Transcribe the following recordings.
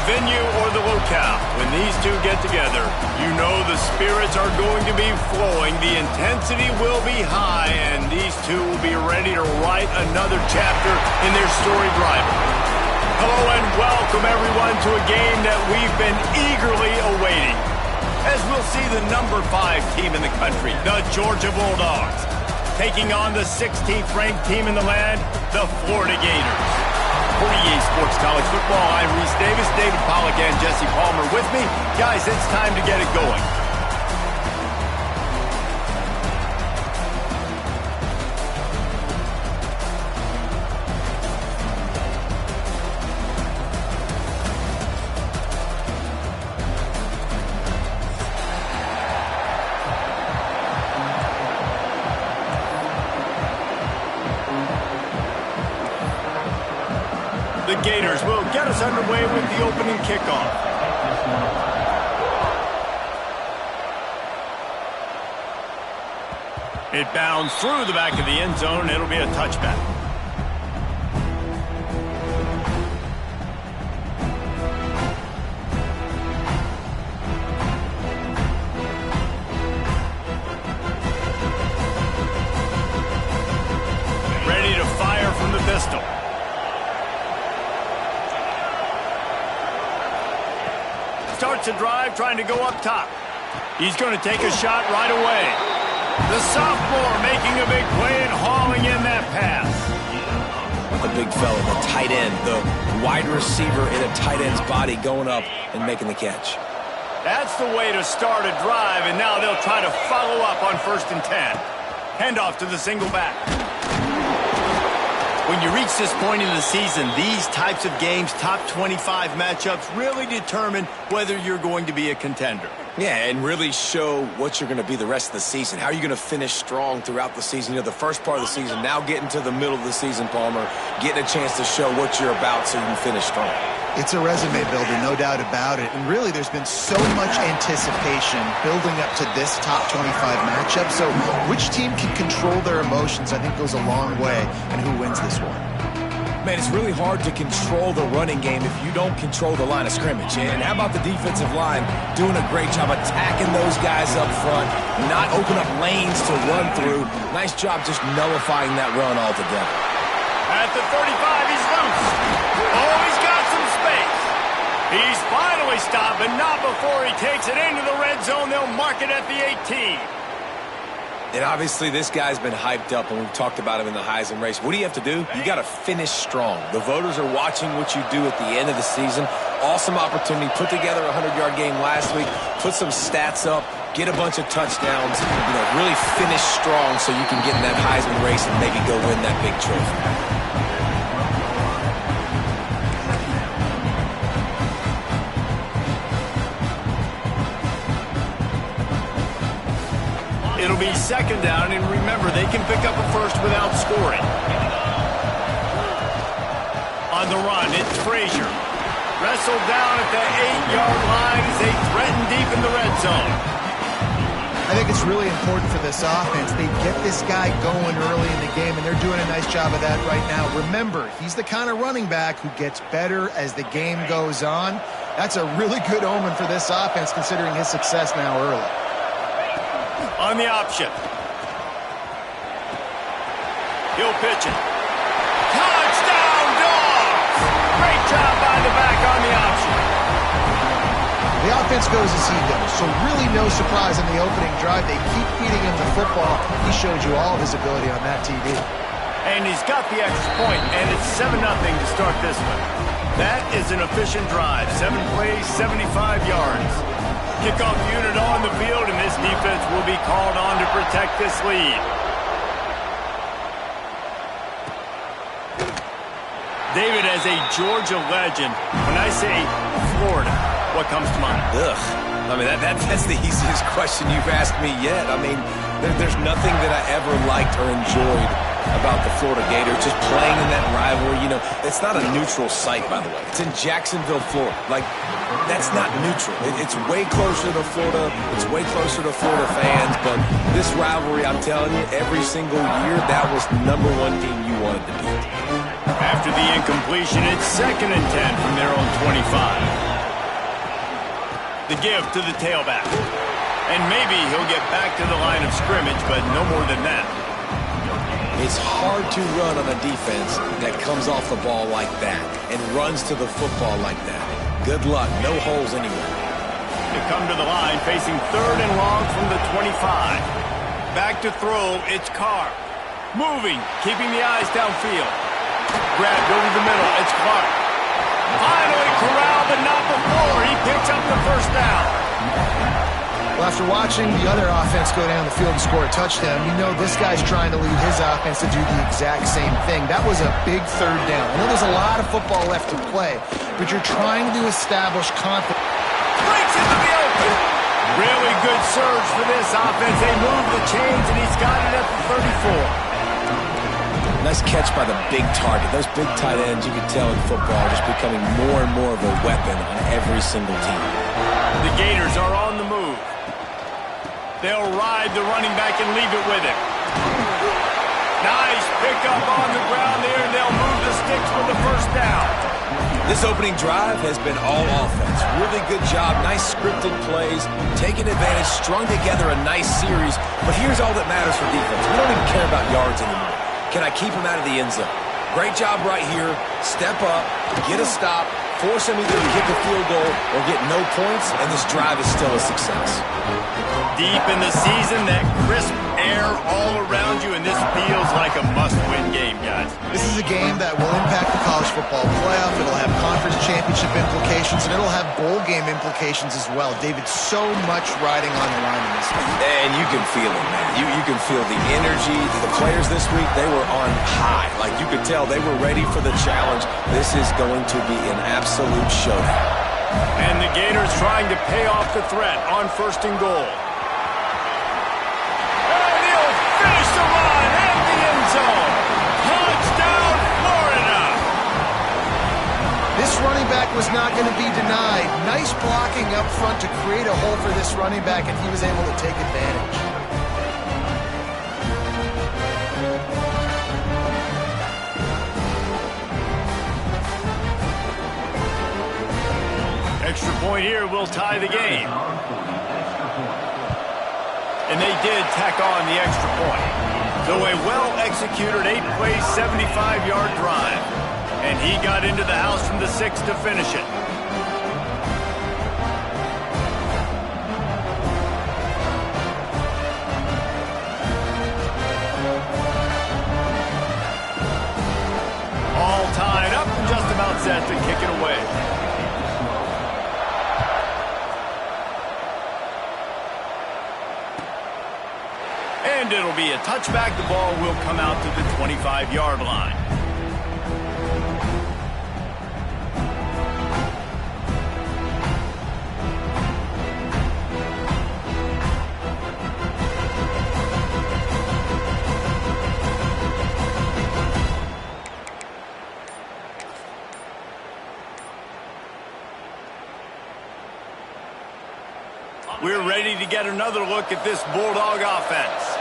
venue or the locale, when these two get together, you know the spirits are going to be flowing, the intensity will be high, and these two will be ready to write another chapter in their storied rivalry. Hello and welcome everyone to a game that we've been eagerly awaiting, as we'll see the number 5 team in the country, the Georgia Bulldogs, taking on the 16th ranked team in the land, the Florida Gators. For EA Sports College Football, I'm Reese Davis, David Pollack, and Jesse Palmer with me. Guys, it's time to get it going. The Gators will get us underway with the opening kickoff. It bounds through the back of the end zone. It'll be a touchback. Ready to fire from the pistol. Starts a drive trying to go up top. He's going to take a shot right away. The sophomore making a big play and hauling in that pass. The big fella, the tight end, the wide receiver in a tight end's body going up and making the catch. That's the way to start a drive, and now they'll try to follow up on 1st and 10. Handoff to the single back. When you reach this point in the season, these types of games, top 25 matchups, really determine whether you're going to be a contender. Yeah, and really show what you're going to be the rest of the season. How are you going to finish strong throughout the season? You know, the first part of the season, now getting to the middle of the season, Palmer, getting a chance to show what you're about so you can finish strong. It's a resume builder, no doubt about it. And really, there's been so much anticipation building up to this top 25 matchup. So which team can control their emotions, I think, goes a long way in who wins this one. Man, it's really hard to control the running game if you don't control the line of scrimmage. And how about the defensive line doing a great job attacking those guys up front, not open up lanes to run through. Nice job just nullifying that run altogether. At the 35, he's loose. Oh, he's got some space. He's finally stopped, but not before he takes it into the red zone. They'll mark it at the 18. And obviously this guy's been hyped up, and we've talked about him in the Heisman race. What do you have to do? You got to finish strong. The voters are watching what you do at the end of the season. Awesome opportunity. Put together a 100-yard game last week. Put some stats up. Get a bunch of touchdowns. You know, really finish strong so you can get in that Heisman race and maybe go win that big trophy. It'll be 2nd down, and remember, they can pick up a first without scoring. On the run, it's Frazier. Wrestled down at the 8-yard line as they threaten deep in the red zone. I think it's really important for this offense. They get this guy going early in the game, and they're doing a nice job of that right now. Remember, he's the kind of running back who gets better as the game goes on. That's a really good omen for this offense, considering his success now early. On the option. He'll pitch it. Touchdown, Dogs! Great job by the back on the option. The offense goes as he goes, so really no surprise in the opening drive. They keep feeding him the football. He showed you all of his ability on that TD. And he's got the extra point, and it's 7-0 to start this one. That is an efficient drive. 7 plays, 75 yards. Kickoff unit on the field, and this defense will be called on to protect this lead. David, as a Georgia legend, when I say Florida, what comes to mind? Ugh. I mean, that's the easiest question you've asked me yet. I mean, there's nothing that I ever liked or enjoyed about the Florida Gators, just playing in that rivalry. You know, it's not a neutral site, by the way. It's in Jacksonville, Florida. Like, that's not neutral. It's way closer to Florida. It's way closer to Florida fans. But this rivalry, I'm telling you, every single year, that was the #1 team you wanted to beat. After the incompletion, it's 2nd and 10 from their own 25. The give to the tailback. And maybe he'll get back to the line of scrimmage, but no more than that. It's hard to run on a defense that comes off the ball like that and runs to the football like that. Good luck. No holes anywhere. They come to the line facing 3rd and long from the 25. Back to throw, it's Carr. Moving, keeping the eyes downfield. Grabbed over the middle, it's Clark. Finally corralled, but not before. He picks up the first down. Well, after watching the other offense go down the field and score a touchdown, you know this guy's trying to lead his offense to do the exact same thing. That was a big 3rd down. I know there's a lot of football left to play, but you're trying to establish confidence. Breaks into the open. Really good surge for this offense. They move the chains, and he's got it at the 34. Nice catch by the big target. Those big tight ends, you can tell in football, are just becoming more and more of a weapon on every single team. The Gators are on the move. They'll ride the running back and leave it with him. Nice pickup on the ground there, and they'll move the sticks for the first down. This opening drive has been all offense. Really good job. Nice scripted plays. Taking advantage, strung together a nice series. But here's all that matters for defense. We don't even care about yards anymore. Can I keep him out of the end zone? Great job right here. Step up, get a stop, force him either to kick a field goal or get no points, and this drive is still a success. Deep in the season, that crisp air all around you, and this feels like a must-win game, guys. This is a game that will impact the college football playoff. It'll have conference championship implications, and it'll have bowl game implications as well. David, so much riding on the line in this one. And you can feel it, man. You can feel the energy. The players this week, they were on high. Like, you could tell they were ready for the challenge. This is going to be an absolute showdown. And the Gators trying to pay off the threat on 1st and goal. And he'll finish the run at the end zone. Touchdown, Florida! This running back was not going to be denied. Nice blocking up front to create a hole for this running back, and he was able to take advantage. Extra point here will tie the game. And they did tack on the extra point. So a well-executed 8-play, 75-yard drive. And he got into the house from the 6 to finish it. All tied up and just about set to kick it away. And it'll be a touchback. The ball will come out to the 25-yard line. We're ready to get another look at this Bulldog offense.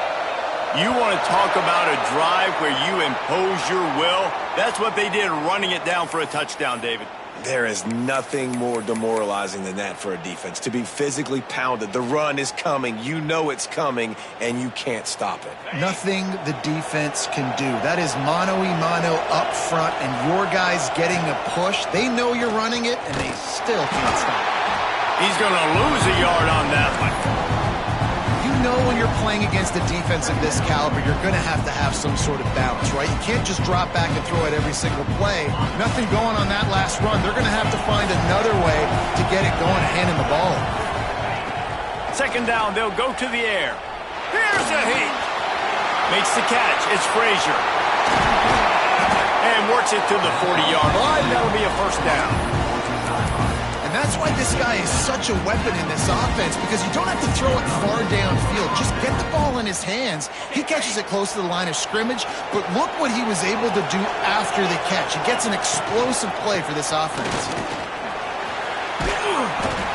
You want to talk about a drive where you impose your will? That's what they did, running it down for a touchdown, David. There is nothing more demoralizing than that for a defense. To be physically pounded. The run is coming. You know it's coming, and you can't stop it. Nothing the defense can do. That is mano-a-mano up front, and your guys getting a push. They know you're running it, and they still can't stop it. He's going to lose a yard on that one. You know when you're playing against a defense of this caliber, you're going to have some sort of balance, right? You can't just drop back and throw it every single play. Nothing going on that last run. They're going to have to find another way to get it going and hand him the ball. 2nd down, they'll go to the air. Here's a heat. Makes the catch. It's Frazier. And works it to the 40-yard line. That'll be a first down. And that's why this guy is such a weapon in this offense, because you don't have to throw it far downfield. Just get the ball in his hands. He catches it close to the line of scrimmage, but look what he was able to do after the catch. He gets an explosive play for this offense.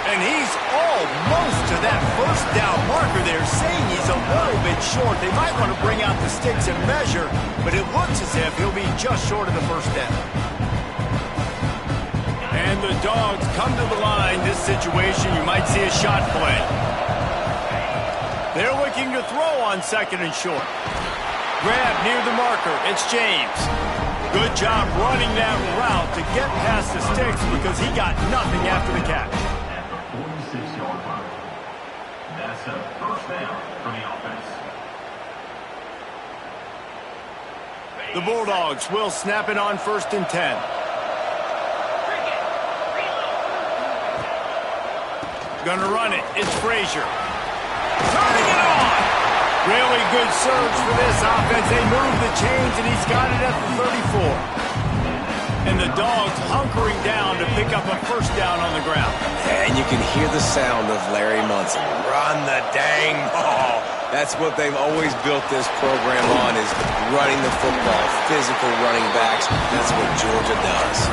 And he's almost to that first down marker there, saying he's a little bit short. They might want to bring out the sticks and measure, but it looks as if he'll be just short of the first down. And And the Dogs come to the line. This situation, you might see a shot play. They're looking to throw on second and short. Grab near the marker. It's James. Good job running that route to get past the sticks because he got nothing after the catch. At the 46-yard line. That's a first down for the offense. The Bulldogs will snap it on 1st and 10. Gonna run it. It's Frazier. Turning it on. Really good surge for this offense. They move the chains, and he's got it at the 34. And the Dogs hunkering down to pick up a first down on the ground. And you can hear the sound of Larry Munson. Run the dang ball. That's what they've always built this program on, is running the football, physical running backs. That's what Georgia does.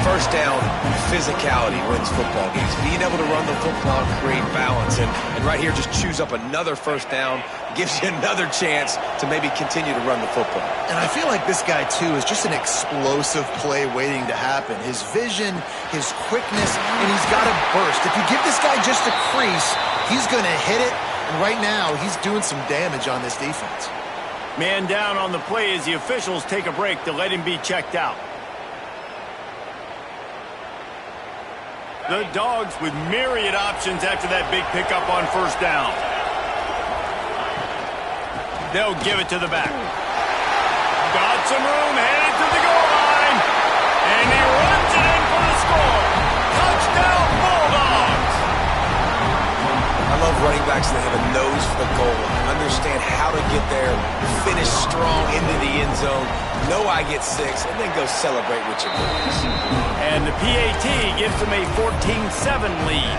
First down, physicality wins football games. Being able to run the football, create balance, and right here just choose up another first down, gives you another chance to maybe continue to run the football. And I feel like this guy, too, is just an explosive play waiting to happen. His vision, his quickness, and he's got a burst. If you give this guy just a crease, he's going to hit it, and right now he's doing some damage on this defense. Man down on the play as the officials take a break to let him be checked out. The Dogs with myriad options after that big pickup on first down. They'll give it to the back. Got some room, headed to the goal line. And he runs it in for the score. Touchdown, Bulldogs! I love running backs that have a nose for the goal line. Understand how to get there, finish strong into the end zone, know I get 6, and then go celebrate with your boys. And the PAT gives them a 14-7 lead.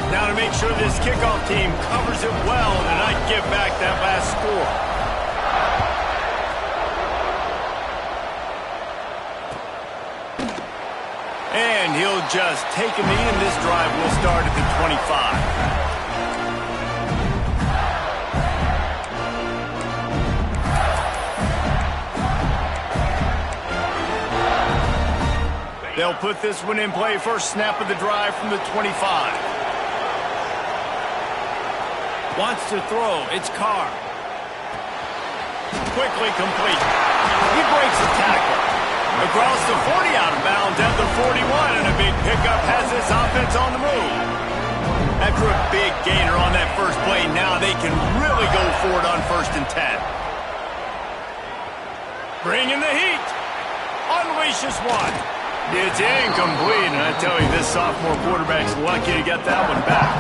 Now to make sure this kickoff team covers it well and not give back that last score. And he'll just take a knee, and this drive will start at the 25. They'll put this one in play. First snap of the drive from the 25. Wants to throw. It's Carr. Quickly complete. He breaks the tackle. Across the 40, out of bounds at the 41, and a big pickup has this offense on the move. After a big gainer on that first play, now they can really go for it on 1st and 10. Bringing the heat. Unleashes one. It's incomplete, and I tell you, this sophomore quarterback's lucky to get that one back.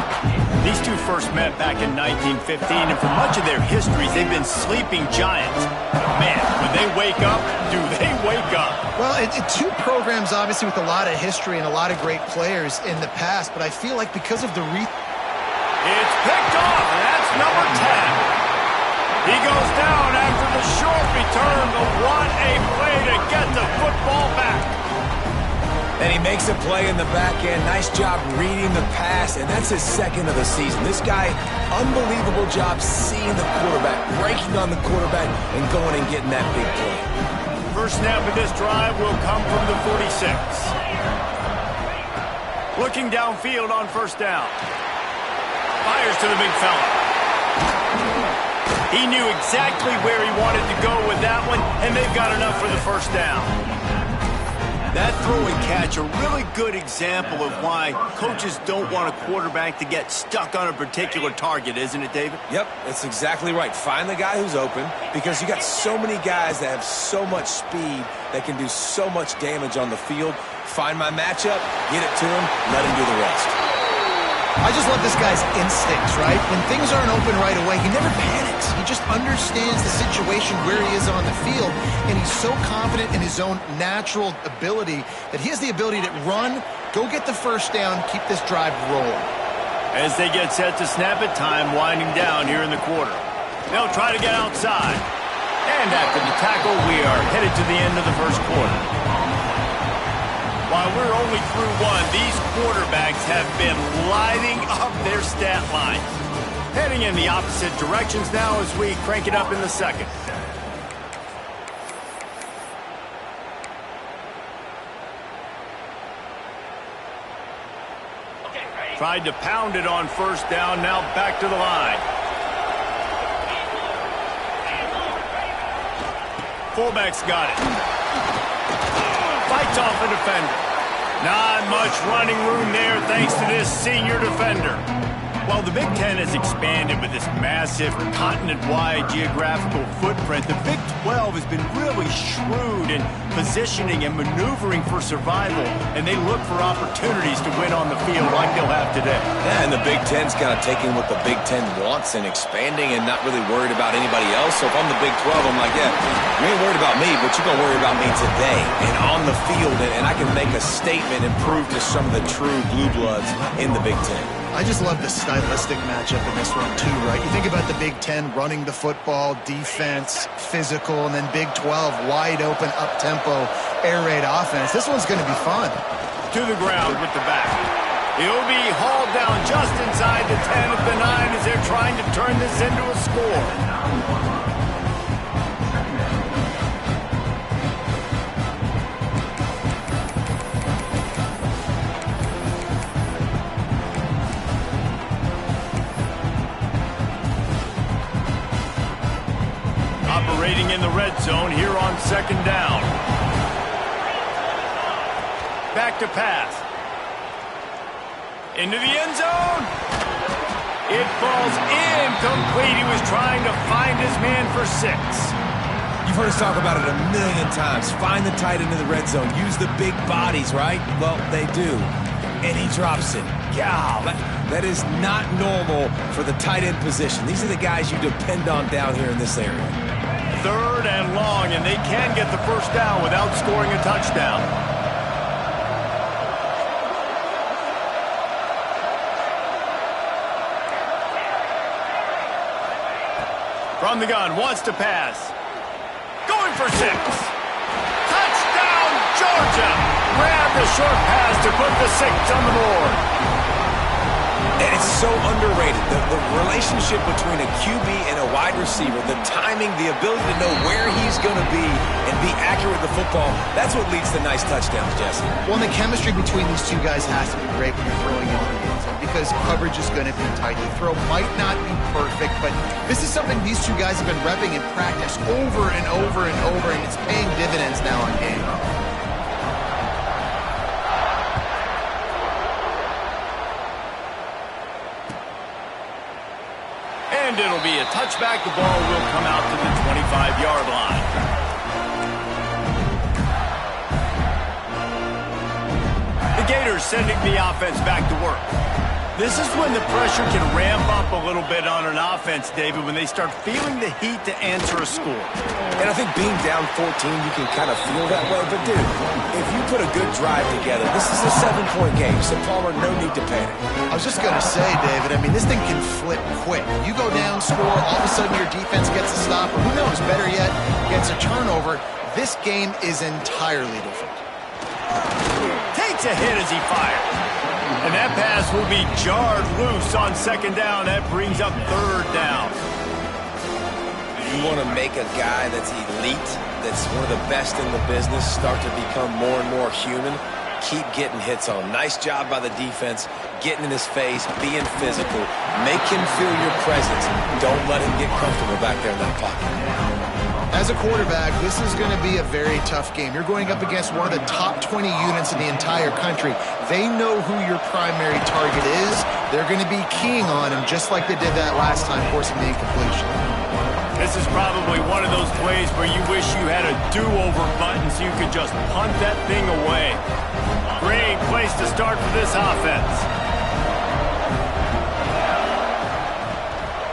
These two first met back in 1915, and for much of their histories, they've been sleeping giants. But man, when they wake up, do they wake up? Well, two programs, obviously, with a lot of history and a lot of great players in the past, but I feel like because of the It's picked off, and that's number 10. He goes down after the short return, but what a play to get the football back. And he makes a play in the back end. Nice job reading the pass, and that's his 2nd of the season. This guy, unbelievable job seeing the quarterback, breaking on the quarterback, and going and getting that big play. First snap of this drive will come from the 46. Looking downfield on first down. Fires to the big fella. He knew exactly where he wanted to go with that one, and they've got enough for the first down. That throw and catch, a really good example of why coaches don't want a quarterback to get stuck on a particular target, isn't it, David? Yep, that's exactly right. Find the guy who's open, because you got so many guys that have so much speed that can do so much damage on the field. Find my matchup, get it to him, let him do the rest. I just love this guy's instincts, right? When things aren't open right away, he never panics. He just understands the situation where he is on the field, and he's so confident in his own natural ability that he has the ability to run, go get the first down, keep this drive rolling. As they get set to snap it, time winding down here in the quarter. They'll try to get outside. And after the tackle, we are headed to the end of the first quarter. While we're only through one, these quarterbacks have been lighting up their stat lines. Heading in the opposite directions now as we crank it up in the second. Tried to pound it on first down, now back to the line. Fullback's got it. Fights off a defender. Not much running room there thanks to this senior defender. Well, the Big Ten has expanded with this massive continent-wide geographical footprint. The Big 12 has been really shrewd in positioning and maneuvering for survival, and they look for opportunities to win on the field like they'll have today. Yeah, and the Big Ten's kind of taking what the Big Ten wants and expanding and not really worried about anybody else. So if I'm the Big 12, I'm like, yeah, you ain't worried about me, but you're going to worry about me today and on the field, and I can make a statement and prove to some of the true blue bloods in the Big Ten. I just love the stylistic matchup in this one, too, right? You think about the Big Ten running the football, defense, physical, and then Big 12, wide open, up-tempo, air raid offense. This one's going to be fun. To the ground with the back. He'll be hauled down just inside the 10 of the 9 as they're trying to turn this into a score. Operating in the red zone here on second down. Back to pass. Into the end zone. It falls incomplete. He was trying to find his man for 6. You've heard us talk about it a million times. Find the tight end in the red zone. Use the big bodies, right? Well, they do. And he drops it. God, that is not normal for the tight end position. These are the guys you depend on down here in this area. 3rd and long, and they can get the first down without scoring a touchdown. From the gun, wants to pass. Going for 6. Touchdown, Georgia! Grab the short pass to put the 6 on the board. And it's so underrated. The relationship between a QB and a wide receiver, the timing, the ability to know where he's going to be and be accurate with the football, that's what leads to nice touchdowns, Jesse. Well, the chemistry between these two guys has to be great when you're throwing into the end zone because coverage is going to be tight. The throw might not be perfect, but this is something these two guys have been repping in practice over and over and over, and it's paying dividends now on game. And it'll be a touchback. The ball will come out to the 25-yard line. The Gators sending the offense back to work. This is when the pressure can ramp up a little bit on an offense, David, when they start feeling the heat to answer a score. And I think being down 14, you can kind of feel that way. But, dude, if you put a good drive together, this is a 7-point game. So, Palmer, no need to panic. I was just going to say, David, I mean, this thing can flip quick. You go down, score, all of a sudden your defense gets a stop, or who knows, better yet, gets a turnover. This game is entirely different. Takes a hit as he fires. And that pass will be jarred loose on second down. That brings up 3rd down. You want to make a guy that's elite, that's one of the best in the business, start to become more and more human. Keep getting hits on. Nice job by the defense, getting in his face, being physical. Make him feel your presence. Don't let him get comfortable back there in that pocket. As a quarterback, this is going to be a very tough game. You're going up against one of the top 20 units in the entire country. They know who your primary target is. They're going to be keying on him just like they did that last time, forcing the incompletion. This is probably one of those plays where you wish you had a do-over button so you could just punt that thing away. Great place to start for this offense.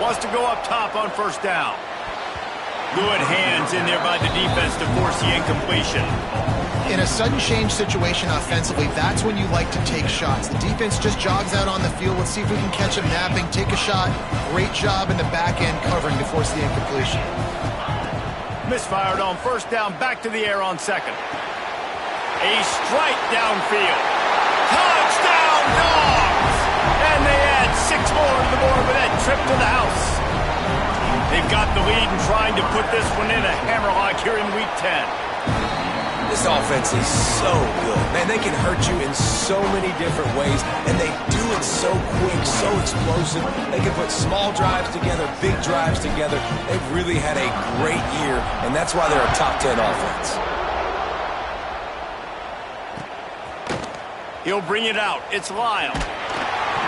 Wants to go up top on first down. Good hands in there by the defense to force the incompletion. In a sudden change situation offensively, that's when you like to take shots. The defense just jogs out on the field. Let's see if we can catch him napping. Take a shot. Great job in the back end covering to force the incompletion. Misfired on first down. Back to the air on second. A strike downfield. Touchdown, Dogs! And they add 6 more to the board with that trip to the house. They've got the lead and trying to put this one in a hammerlock here in Week 10. This offense is so good. Man, they can hurt you in so many different ways, and they do it so quick, so explosive. They can put small drives together, big drives together. They've really had a great year, and that's why they're a top 10 offense. He'll bring it out. It's Lyle.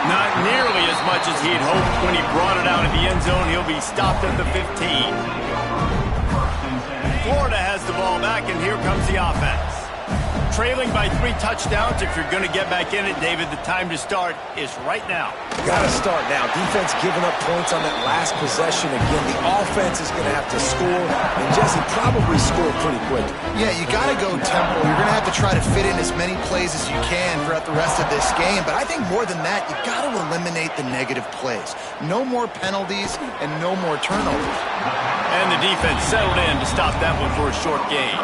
Not nearly as much as he'd hoped when he brought it out of the end zone. He'll be stopped at the 15. Florida has the ball back, and here comes the offense. Trailing by 3 touchdowns. If you're going to get back in it, David, the time to start is right now. Got to start now. Defense giving up points on that last possession. Again, the offense is going to have to score, and Jesse probably scored pretty quick. Yeah, you got to go tempo. You're going to have to try to fit in as many plays as you can throughout the rest of this game. But I think more than that, you got to eliminate the negative plays. No more penalties and no more turnovers. And the defense settled in to stop that one for a short gain.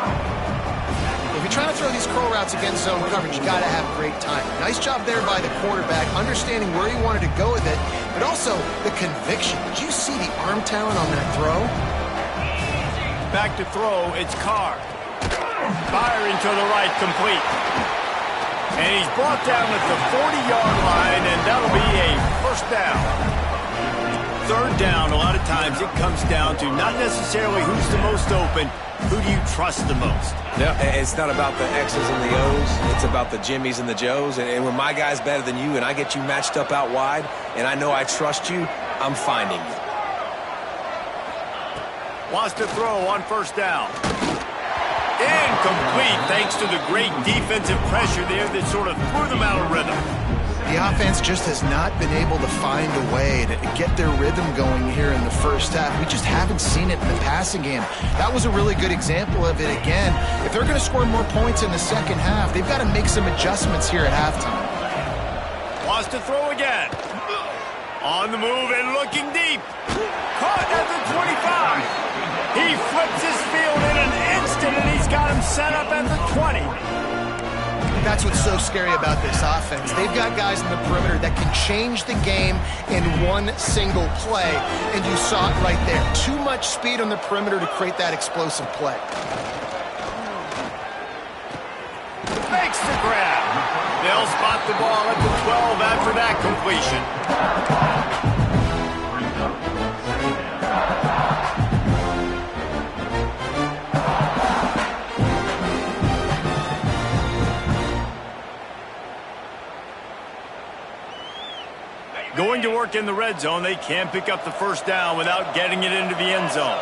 If you're trying to throw these curl routes against zone coverage, you got to have great time. Nice job there by the quarterback, understanding where he wanted to go with it, but also the conviction. Did you see the arm talent on that throw? Back to throw, it's Carr. Firing to the right, complete. And he's brought down at the 40-yard line, and that'll be a first down. Third down, a lot of times it comes down to not necessarily who's the most open, who do you trust the most? Yeah, it's not about the X's and the O's. It's about the Jimmies and the Joes. And when my guy's better than you and I get you matched up out wide and I know I trust you, I'm finding you. Wants to throw on first down. Incomplete thanks to the great defensive pressure there that sort of threw them out of rhythm. The offense just has not been able to find a way to get their rhythm going here in the first half. We just haven't seen it in the passing game. That was a really good example of it again. If they're going to score more points in the second half, they've got to make some adjustments here at halftime. Wants to throw again. On the move and looking deep. Caught at the 25. He flips his field in an instant, and he's got him set up at the 20. That's what's so scary about this offense. They've got guys in the perimeter that can change the game in one single play, and you saw it right there. Too much speed on the perimeter to create that explosive play. Makes the grab. They'll spot the ball at the 12 after that completion. Going to work in the red zone, they can't pick up the first down without getting it into the end zone.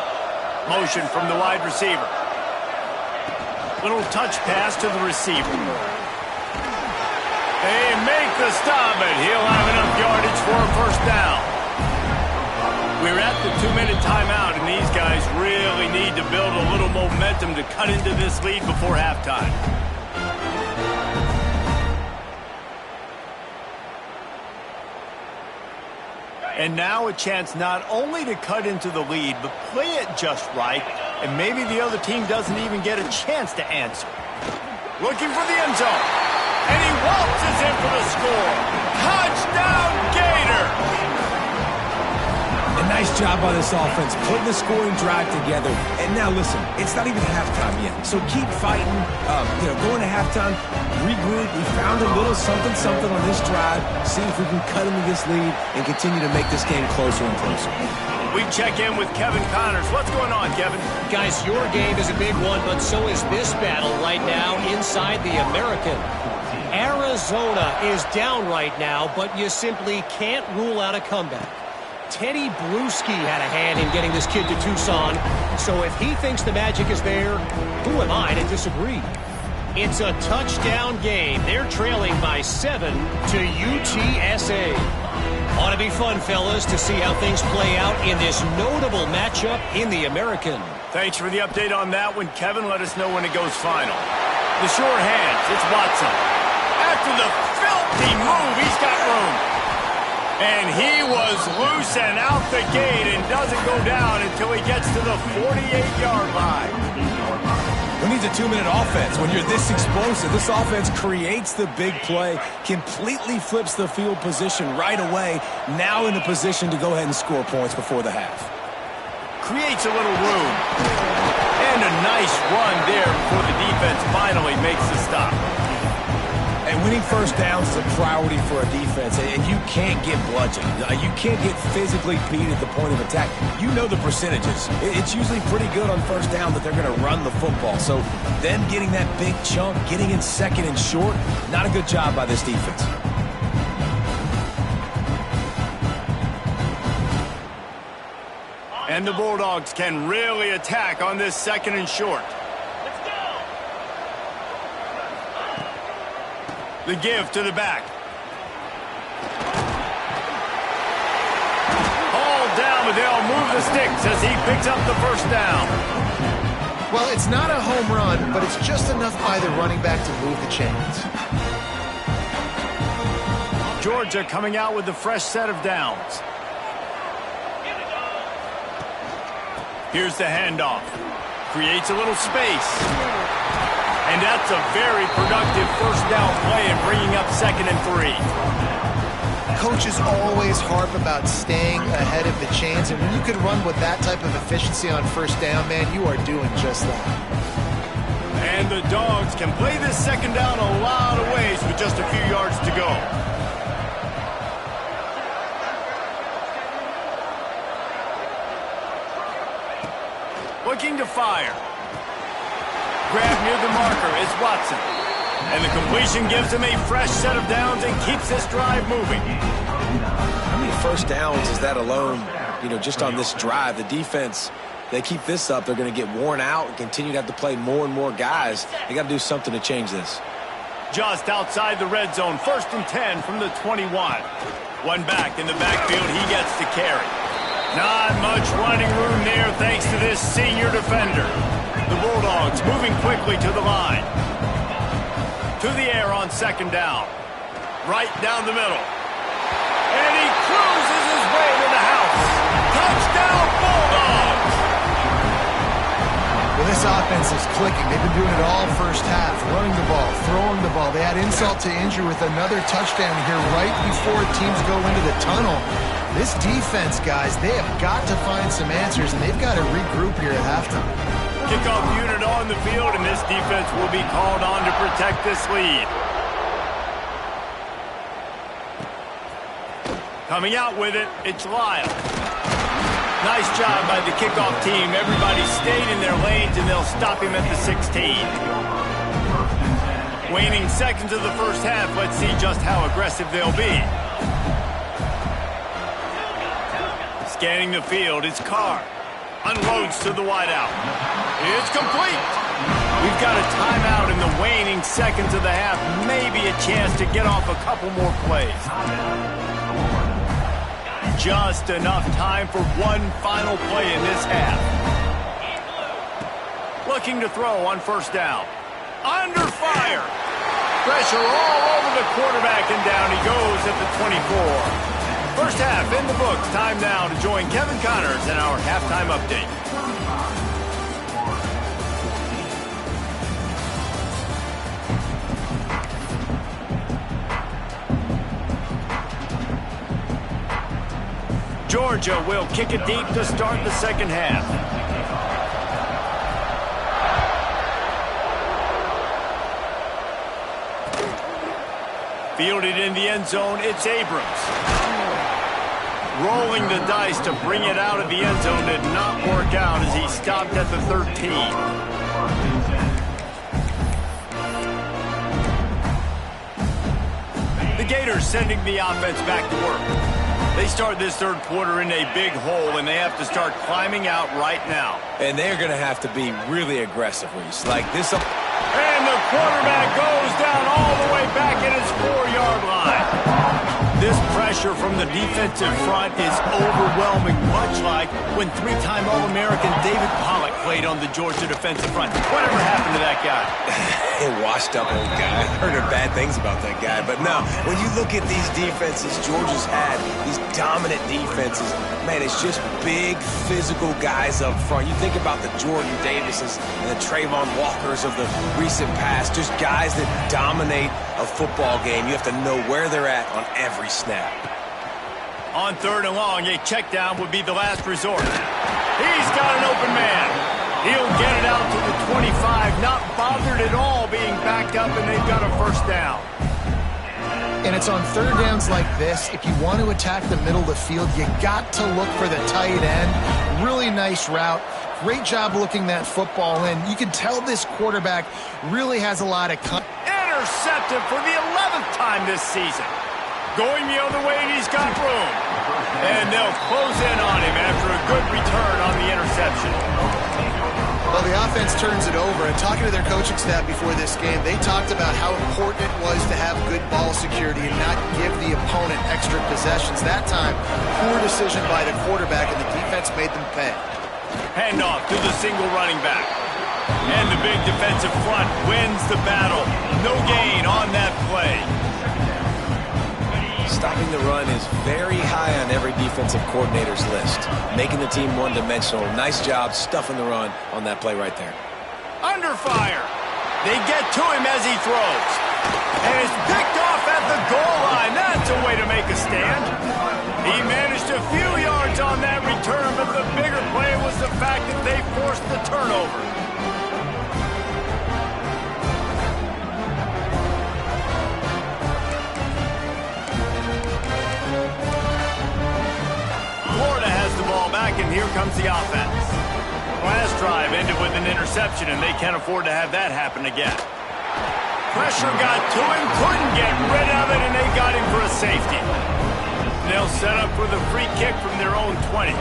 Motion from the wide receiver. Little touch pass to the receiver. They make the stop, and he'll have enough yardage for a first down. We're at the 2-minute timeout, and these guys really need to build a little momentum to cut into this lead before halftime. And now a chance not only to cut into the lead, but play it just right, and maybe the other team doesn't even get a chance to answer. Looking for the end zone, and he waltzes in for the score. Touchdown, Gator! A nice job by this offense, putting the scoring drive together. And now listen, it's not even halftime yet, so keep fighting. Going to halftime, regroup. We found a little something on this drive. See if we can cut into this lead and continue to make this game closer and closer. We check in with Kevin Connors. What's going on, Kevin? Guys, your game is a big one, but so is this battle right now inside the American. Arizona is down right now, but you simply can't rule out a comeback. Teddy Bruschi had a hand in getting this kid to Tucson, so if he thinks the magic is there, who am I to disagree? It's a touchdown game. They're trailing by 7 to UTSA. Ought to be fun, fellas, to see how things play out in this notable matchup in the American. Thanks for the update on that one, Kevin. Let us know when it goes final. The short hands, it's Watson. After the filthy move, he's got room. And he was loose and out the gate and doesn't go down until he gets to the 48-yard line. Who needs a 2-minute offense? When you're this explosive, this offense creates the big play, completely flips the field position right away, now in a position to go ahead and score points before the half. Creates a little room. And doing a nice run there before the defense finally makes the stop. And winning first downs is a priority for a defense, and you can't get bludgeoned. You can't get physically beat at the point of attack. You know the percentages. It's usually pretty good on first down that they're going to run the football. So them getting that big chunk, getting in second and short, not a good job by this defense. And the Bulldogs can really attack on this second and short. The give to the back. Hauled down, but they'll move the sticks as he picks up the first down. Well, it's not a home run, but it's just enough by the running back to move the chains. Georgia coming out with a fresh set of downs. Here's the handoff. Creates a little space. And that's a very productive first down play and bringing up 2nd and 3. Coaches always harp about staying ahead of the chains, and when you can run with that type of efficiency on first down, man, you are doing just that. And the Dogs can play this second down a lot of ways with just a few yards to go. Looking to fire. Grab near the marker is Watson. And the completion gives him a fresh set of downs and keeps this drive moving. How many first downs is that alone, just on this drive? The defense, they keep this up, they're going to get worn out and continue to have to play more and more guys. They got to do something to change this. Just outside the red zone, 1st and 10 from the 21. One back in the backfield, he gets to carry. Not much running room there thanks to this senior defender. The Bulldogs moving quickly to the line. To the air on 2nd down. Right down the middle. And he cruises his way to the house. Touchdown, Bulldogs! Well, this offense is clicking. They've been doing it all first half, running the ball, throwing the ball. They add insult to injury with another touchdown here right before teams go into the tunnel. This defense, guys, they have got to find some answers, and they've got to regroup here at halftime. Kickoff unit on the field, and this defense will be called on to protect this lead. Coming out with it, it's Lyle. Nice job by the kickoff team. Everybody stayed in their lanes, and they'll stop him at the 16. Waning seconds of the first half. Let's see just how aggressive they'll be. Scanning the field, it's Carr. Unloads to the wideout. It's complete. We've got a timeout in the waning seconds of the half. Maybe a chance to get off a couple more plays. Just enough time for one final play in this half. Looking to throw on 1st down. Under fire. Pressure all over the quarterback, and down he goes at the 24. First half in the books. Time now to join Kevin Connors in our halftime update. Georgia will kick it deep to start the second half. Fielded in the end zone, it's Abrams. Rolling the dice to bring it out of the end zone did not work out as he stopped at the 13. The Gators sending the offense back to work. They start this third quarter in a big hole, and they have to start climbing out right now. And they're going to have to be really aggressive, Reese. Like this. And the quarterback goes down all the way back at his 4-yard line. This pressure from the defensive front is overwhelming, much like when 3-time All-American David Pollack played on the Georgia defensive front. Whatever happened to that guy? A washed-up old guy. I heard bad things about that guy. But no, when you look at these defenses Georgia's had, these dominant defenses, man, it's just big, physical guys up front. You think about the Jordan Davises and the Trayvon Walkers of the recent past, just guys that dominate a football game. You have to know where they're at on every snap. On 3rd and long, a check down would be the last resort. He's got an open man. He'll get it out to the 25, not bothered at all being backed up, and they've got a first down. And it's on third downs like this. If you want to attack the middle of the field, you got to look for the tight end. Really nice route. Great job looking that football in. You can tell this quarterback really has a lot of... Intercepted for the 11th time this season. Going the other way, and he's got room. And they'll close in on him after a good return on the interception. Well, the offense turns it over, and talking to their coaching staff before this game, they talked about how important it was to have good ball security and not give the opponent extra possessions. That time, poor decision by the quarterback, and the defense made them pay. Handoff to the single running back. And the big defensive front wins the battle. No gain on that play. Stopping the run is very high on every defensive coordinator's list. Making the team one-dimensional. Nice job stuffing the run on that play right there. Under fire. They get to him as he throws. And it's picked off at the goal line. That's a way to make a stand. He managed a few yards on that return, but the bigger play was the fact that they forced the turnover. Florida has the ball back, and here comes the offense. Last drive ended with an interception, and they can't afford to have that happen again. Pressure got to him, couldn't get rid of it, and they got him for a safety. They'll set up for the free kick from their own 20.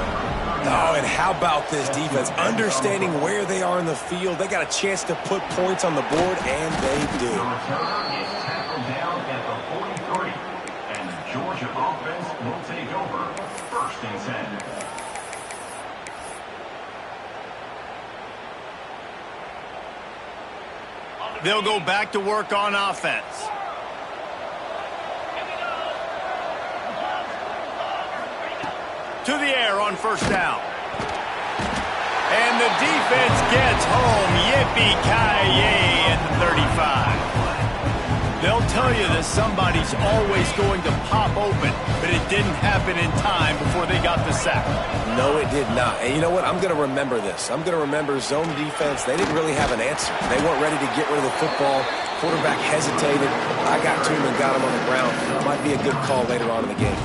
Oh, and how about this defense? Understanding where they are in the field. They got a chance to put points on the board, and they do. The return is tackled down at the 43. And the Georgia offense will take over. First and 10. They'll go back to work on offense. To the air on first down. And the defense gets home. Yippee-ki-yay at the 35. They'll tell you that somebody's always going to pop open, but it didn't happen in time before they got the sack. No, it did not. And you know what? I'm going to remember this. I'm going to remember zone defense. They didn't really have an answer. They weren't ready to get rid of the football. Quarterback hesitated. I got to him and got him on the ground. It might be a good call later on in the game.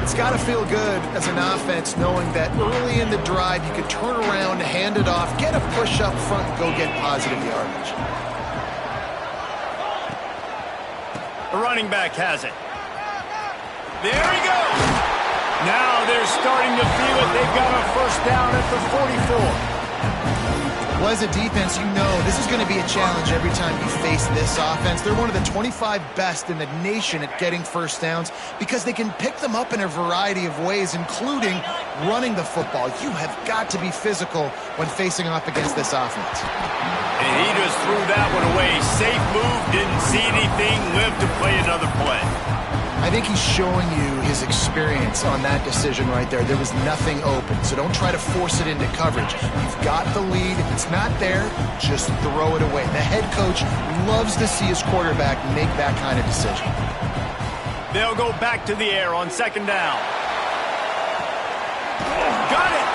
It's got to feel good as an offense knowing that early in the drive you could turn around, hand it off, get a push up front, and go get positive yardage. The running back has it. There he goes. Now they're starting to feel it. They've got a first down at the 44. Well, as a defense, you know this is going to be a challenge every time you face this offense. They're one of the 25 best in the nation at getting first downs because they can pick them up in a variety of ways, including running the football. You have got to be physical when facing off against this offense. And he just threw that one away. Safe move, didn't see anything, lived to play another play. I think he's showing you his experience on that decision right there. There was nothing open, so don't try to force it into coverage. You've got the lead. If it's not there, just throw it away. The head coach loves to see his quarterback make that kind of decision. They'll go back to the air on second down. Got it!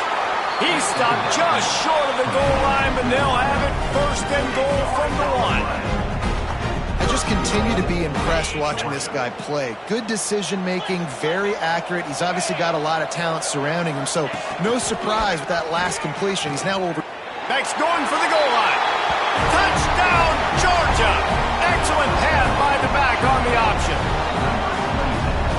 He stopped just short of the goal line, but they'll have it first and goal from the one. I just continue to be impressed watching this guy play. Good decision-making, very accurate. He's obviously got a lot of talent surrounding him, so no surprise with that last completion. He's now over. Beck's going for the goal line. Touchdown, Georgia! Excellent pass by the back on the option.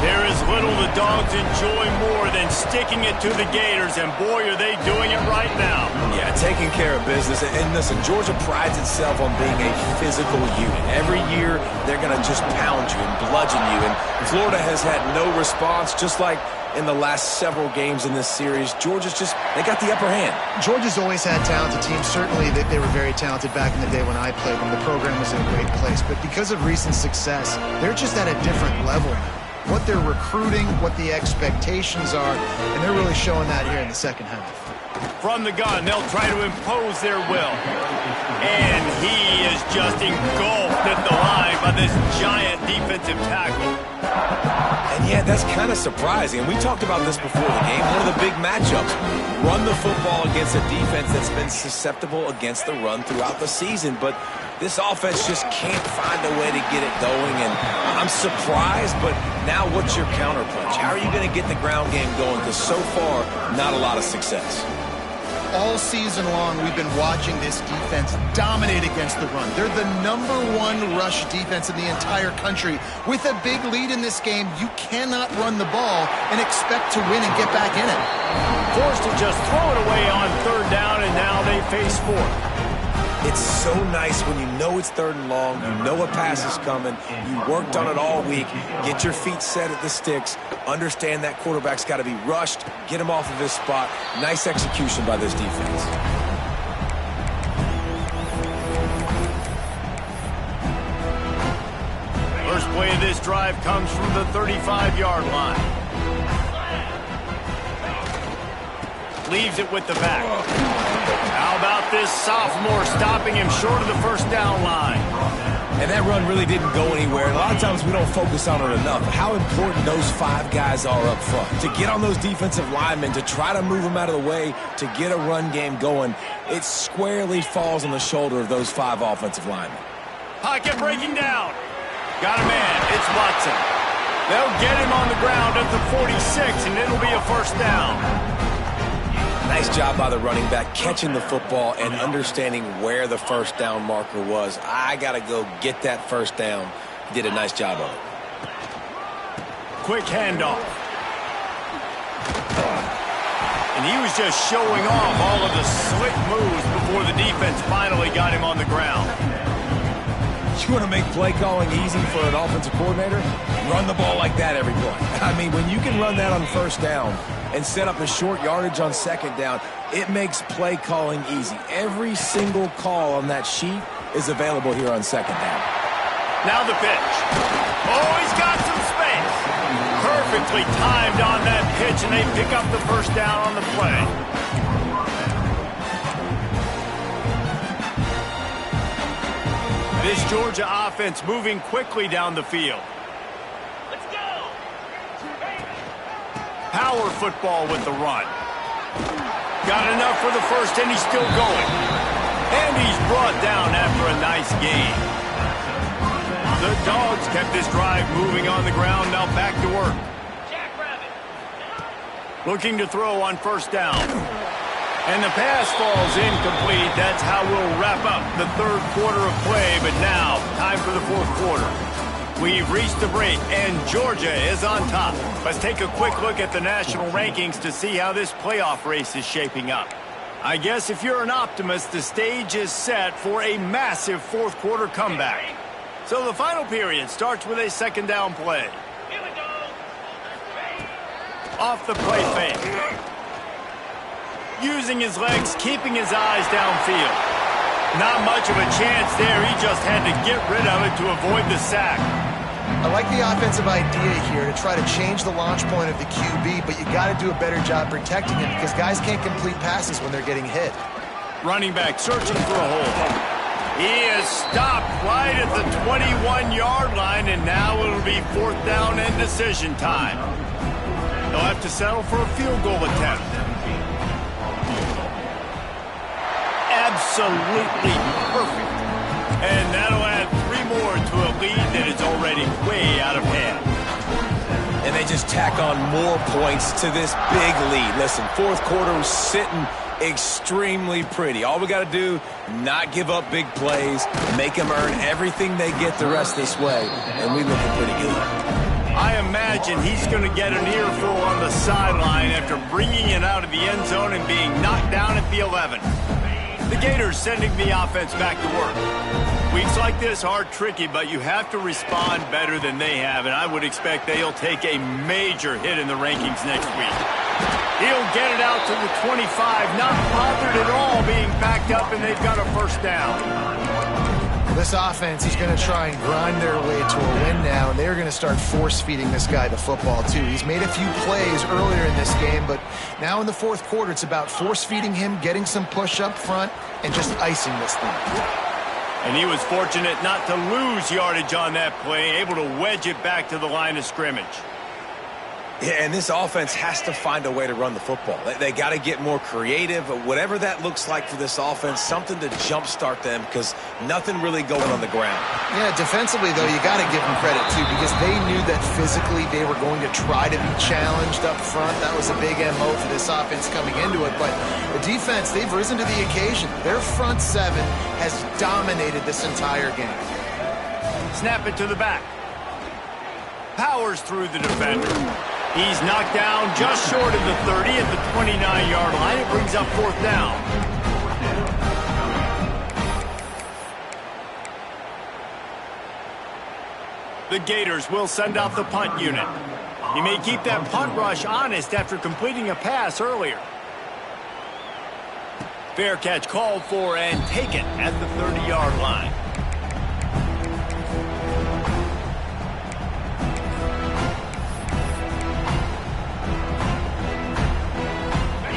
There is little the Dogs enjoy more than sticking it to the Gators, and boy, are they doing it right now. Yeah, taking care of business. And listen, Georgia prides itself on being a physical unit. Every year, they're going to just pound you and bludgeon you. And Florida has had no response, just like in the last several games in this series. Georgia's just, they got the upper hand. Georgia's always had talented teams. Certainly, they were very talented back in the day when I played them. The program was in a great place. But because of recent success, they're just at a different level now. What they're recruiting, what the expectations are, and they're really showing that here in the second half. From the gun, they'll try to impose their will. And he is just engulfed at the line by this giant defensive tackle. And yeah, that's kind of surprising. And we talked about this before the game. One of the big matchups. Run the football against a defense that's been susceptible against the run throughout the season. But this offense just can't find a way to get it going. And I'm surprised, but now what's your counterpunch? How are you going to get the ground game going? Because so far, not a lot of success. All season long, we've been watching this defense dominate against the run. They're the #1 rush defense in the entire country. With a big lead in this game, you cannot run the ball and expect to win and get back in it. Forced to just throw it away on 3rd down, and now they face 4th. It's so nice when you know it's 3rd and long, you know a pass is coming, you worked on it all week, get your feet set at the sticks, understand that quarterback's got to be rushed, get him off of his spot. Nice execution by this defense. First play of this drive comes from the 35-yard line. Leaves it with the back. How about this sophomore stopping him short of the 1st down line? And that run really didn't go anywhere. And a lot of times we don't focus on it enough. How important those 5 guys are up front. To get on those defensive linemen, to try to move them out of the way, to get a run game going, it squarely falls on the shoulder of those 5 offensive linemen. Pocket breaking down. Got a man. It's Watson. They'll get him on the ground at the 46, and it'll be a 1st down. Nice job by the running back catching the football and understanding where the 1st down marker was. I got to go get that 1st down. He did a nice job of it. Quick handoff. And he was just showing off all of the slick moves before the defense finally got him on the ground. You want to make play calling easy for an offensive coordinator? Run the ball like that every play. I mean, when you can run that on 1st down and set up a short yardage on 2nd down, it makes play calling easy. Every single call on that sheet is available here on 2nd down. Now the pitch. Oh, he's got some space. Perfectly timed on that pitch, and they pick up the 1st down on the play. This Georgia offense moving quickly down the field. Let's go. Power football with the run. Got enough for the 1st, and he's still going. And he's brought down after a nice gain. The Dogs kept this drive moving on the ground, now back to work. Looking to throw on 1st down. And the pass falls incomplete. That's how we'll wrap up the 3rd quarter of play. But now, time for the 4th quarter. We've reached the break, and Georgia is on top. Let's take a quick look at the national rankings to see how this playoff race is shaping up. I guess if you're an optimist, the stage is set for a massive 4th quarter comeback. So the final period starts with a 2nd down play. Off the play fake. Using his legs, keeping his eyes downfield. Not much of a chance there. He just had to get rid of it to avoid the sack. I like the offensive idea here to try to change the launch point of the QB, but you got to do a better job protecting him because guys can't complete passes when they're getting hit. Running back searching for a hole. He is stopped right at the 21-yard line, and now it'll be 4th down and decision time. They'll have to settle for a field goal attempt. Absolutely perfect. And that'll add 3 more to a lead that is already way out of hand. And they just tack on more points to this big lead. Listen, 4th quarter was sitting extremely pretty. All we got to do, not give up big plays, make them earn everything they get the rest this way, and we looking pretty good. I imagine he's going to get an earful on the sideline after bringing it out of the end zone and being knocked down at the 11. The Gators sending the offense back to work. Weeks like this are tricky, but you have to respond better than they have, and I would expect they'll take a major hit in the rankings next week. He'll get it out to the 25, not bothered at all being backed up, and they've got a 1st down. This offense is going to try and grind their way to a win now, and they're going to start force-feeding this guy the football, too. He's made a few plays earlier in this game, but now in the 4th quarter, it's about force-feeding him, getting some push up front, and just icing this thing. And he was fortunate not to lose yardage on that play, able to wedge it back to the line of scrimmage. Yeah, and this offense has to find a way to run the football. They got to get more creative, whatever that looks like for this offense, something to jumpstart them because nothing really going on the ground. Yeah, defensively, though, you got to give them credit, too, because they knew that physically they were going to try to be challenged up front. That was a big MO for this offense coming into it. But the defense, they've risen to the occasion. Their front seven has dominated this entire game. Snap it to the back. Powers through the defender. He's knocked down just short of the 30 at the 29-yard line. It brings up 4th down. The Gators will send out the punt unit. He may keep that punt rush honest after completing a pass earlier. Fair catch called for and taken at the 30-yard line.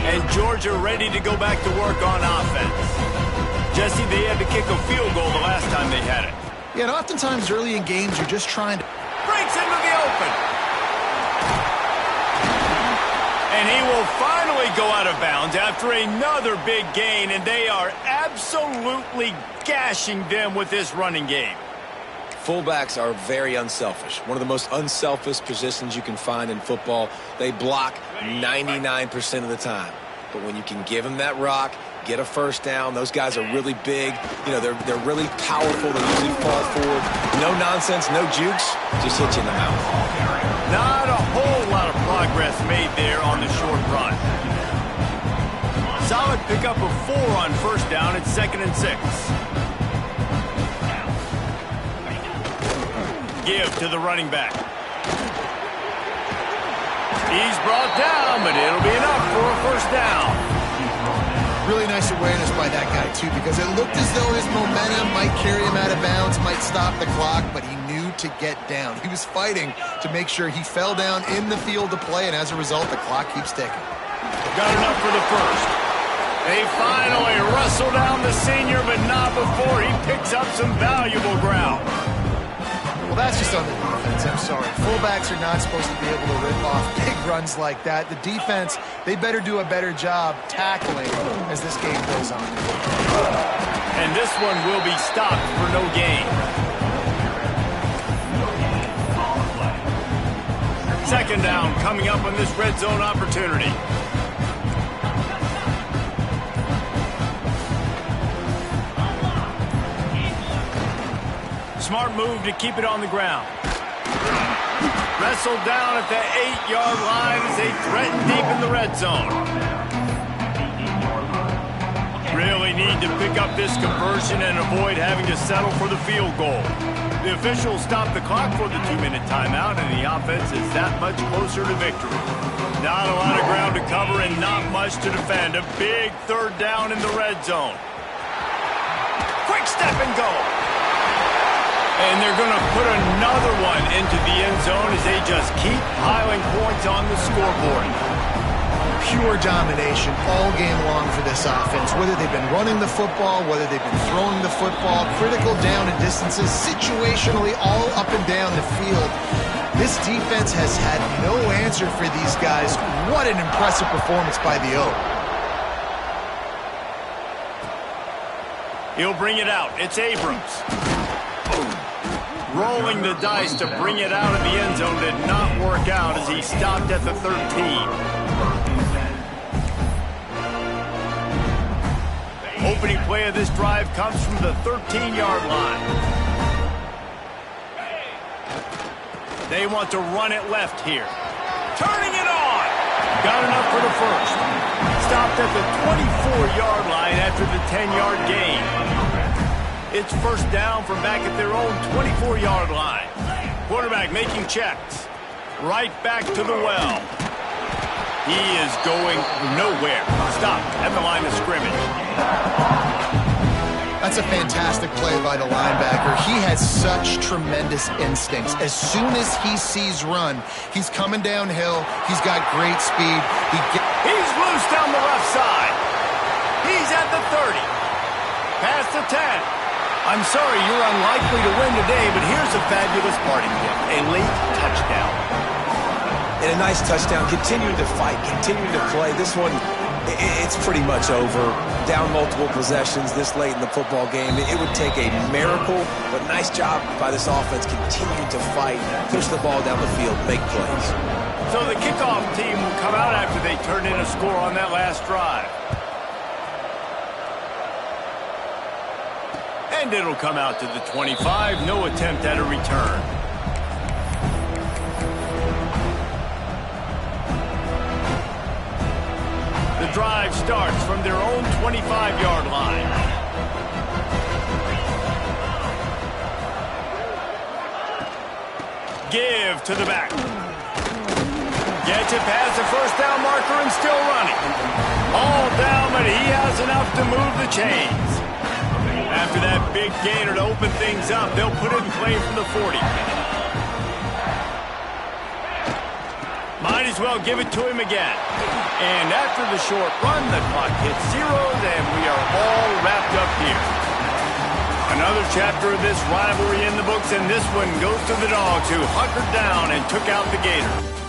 And Georgia ready to go back to work on offense. Jesse, they had to kick a field goal the last time they had it. Yeah, and oftentimes early in games, you're just trying to... Breaks into the open. And he will finally go out of bounds after another big gain, and they are absolutely gashing them with this running game. Fullbacks are very unselfish. One of the most unselfish positions you can find in football. They block 99% of the time. But when you can give them that rock, get a first down, those guys are really big. You know, they're really powerful. They usually fall forward. No nonsense, no jukes, just hit you in the mouth. Not a whole lot of progress made there on the short run. Solid pickup of 4 on first down at 2nd and 6. Give to the running back. He's brought down, but it'll be enough for a first down. Really nice awareness by that guy, too, because it looked as though his momentum might carry him out of bounds, might stop the clock, but he knew to get down. He was fighting to make sure he fell down in the field to play, and as a result, the clock keeps ticking. Got enough for the first. They finally wrestle down the senior, but not before he picks up some valuable ground. Well, that's just on the defense. I'm sorry. Fullbacks are not supposed to be able to rip off big runs like that. The defense, they better do a better job tackling as this game goes on. And this one will be stopped for no gain. 2nd down coming up on this red zone opportunity. Smart move to keep it on the ground. Wrestled down at the 8-yard line as they threaten deep in the red zone. Really need to pick up this conversion and avoid having to settle for the field goal. The officials stop the clock for the 2-minute timeout, and the offense is that much closer to victory. Not a lot of ground to cover and not much to defend. A big 3rd down in the red zone. Quick step and go. And they're going to put another one into the end zone as they just keep piling points on the scoreboard. Pure domination all game long for this offense. Whether they've been running the football, whether they've been throwing the football, critical down and distances, situationally all up and down the field. This defense has had no answer for these guys. What an impressive performance by the O. He'll bring it out. It's Abrams. Rolling the dice to bring it out of the end zone did not work out as he stopped at the 13. Opening play of this drive comes from the 13-yard line. They want to run it left here. Turning it on. Got enough for the first. Stopped at the 24-yard line after the 10-yard gain. It's first down from back at their own 24-yard line. Quarterback making checks. Right back to the well. He is going nowhere. Stop at the line of scrimmage. That's a fantastic play by the linebacker. He has such tremendous instincts. As soon as he sees run, he's coming downhill. He's got great speed. He's loose down the left side. He's at the 30. Past the 10. I'm sorry you're unlikely to win today, but here's a fabulous parting gift, a late touchdown. And a nice touchdown, continuing to fight, continuing to play. This one, it's pretty much over. Down multiple possessions this late in the football game. It would take a miracle, but nice job by this offense continuing to fight, push the ball down the field, make plays. So the kickoff team will come out after they turn in a score on that last drive. And it'll come out to the 25. No attempt at a return. The drive starts from their own 25-yard line. Give to the back. Gets it past the first down marker and still running. All down, but he has enough to move the chains. After that big gainer to open things up, they'll put it in play from the 40. Might as well give it to him again. And after the short run, the clock hits zeros, and we are all wrapped up here. Another chapter of this rivalry in the books, and this one goes to the Dogs, who hunkered down and took out the Gators.